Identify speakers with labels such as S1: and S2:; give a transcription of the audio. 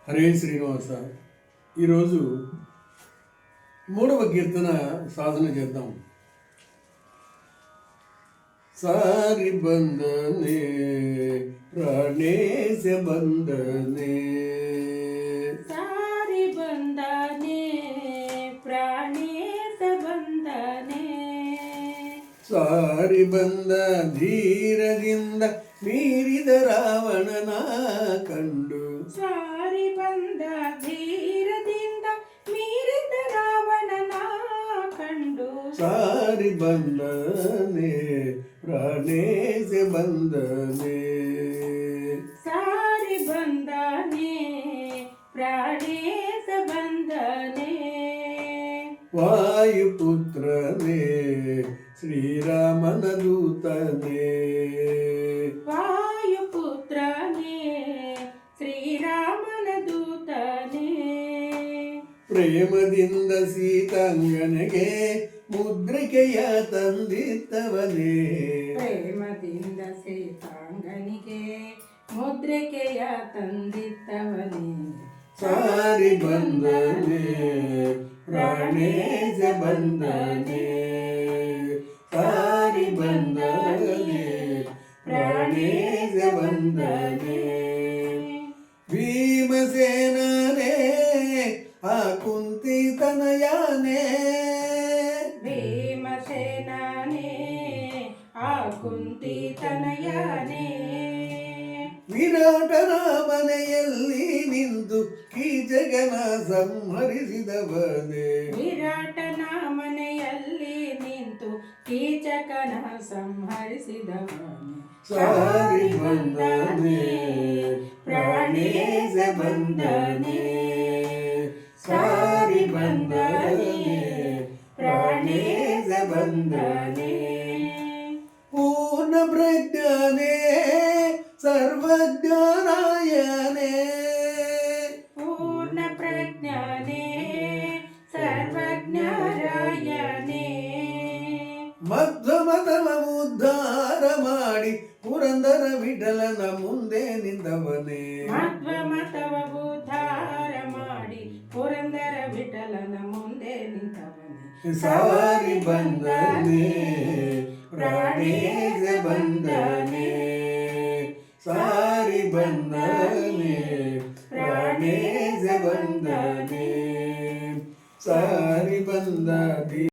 S1: హరే శ్రీనివాస. ఈరోజు 3వ కీర్తన సాధన చేద్దాం. సారి బంధనే ప్రాణేశ బంధనే,
S2: సారి బంధనే ಪ್ರಾಣೇಶ ಬಂಧನೆ,
S1: ಸಾರಿ ಬಂದ ಧೀರದಿಂದ ಮೀರಿದ ರಾವಣನ ಕಂಡು,
S2: ಸಾರಿ ಬಂದ ಧೀರದಿಂದ ಮೀರಿದ ರಾವಣನ ಕಂಡು,
S1: ಸಾರಿ ಬಂದನೆ ಪ್ರಾಣೇಶ ಬಂದನೆ,
S2: ಸಾರಿ ಬಂದನೆ ಪ್ರಾಣೇಶ ಬಂಧನೆ,
S1: ವಾಯುಪುತ್ರನೇ ಶ್ರೀರಾಮನ ದೂತನೇ,
S2: ವಾಯುಪುತ್ರನೇ ಶ್ರೀರಾಮನ ದೂತನೇ,
S1: ಪ್ರೇಮದಿಂದ ಸೀತಾಂಗನೆಗೆ ಮುದ್ರಿಕೆಯ ತಂದಿತ್ತವನೇ,
S2: ಪ್ರೇಮದಿಂದ ಸೀತಾಂಗನಿಗೆ ಮುದ್ರಿಕೆಯ ತಂದಿತ್ತವನೇ,
S1: ಸಾರಿ ಬಂದನೆ ಪ್ರಾಣೇಶ ಬಂದನೆ, ಸಾರಿ ಬಂದನೆ ಪ್ರಾಣೇಶ ಬಂದನೆ, ಭೀಮಸೇನನೇ ಆ ಕುಂತಿ ತನಯನೇ,
S2: ಭೀಮಸೇನನೇ ಆ ಕುಂತಿ ತನಯನೇ,
S1: ವಿರಾಟನ ಮನೆಯಲ್ಲಿ ನಿಂತು ಕೀಚಕನ ಸಂಹರಿಸಿದವನೇ,
S2: ವಿರಾಟನ ಮನೆಯಲ್ಲಿ ನಿಂತು ಕೀಚಕನ ಸಂಹರಿಸಿದವನೇ,
S1: ಸಾರಿ ಬಂದನೆ ಪ್ರಾಣೇಶ ಬಂದನೆ, ಸಾರಿ ಬಂದನೆ ಪ್ರಾಣೇಶ ಬಂದನೆ, ಪೂರ್ಣ ಪ್ರಜ್ಞಾನೇ ಸರ್ವಜ್ಞಾನಾಯನೇ,
S2: ಪೂರ್ಣ ಪ್ರಜ್ಞಾನೇ ಸರ್ವಜ್ಞಾರಾಯನೇ,
S1: ಮಧ್ವಮತವ ಉದ್ಧಾರ ಮಾಡಿ ಪುರಂದರ ವಿಠಲನ ಮುಂದೆ ನಿಂತವನೇ,
S2: ಮಧ್ವಮತವ ಉದ್ಧಾರ ಮಾಡಿ ಪುರಂದರ ವಿಠಲನ ಮುಂದೆ ನಿಂತವನೇ,
S1: ಸಾರಿ ಬಂದನೆ ಪ್ರಾಣೇಶ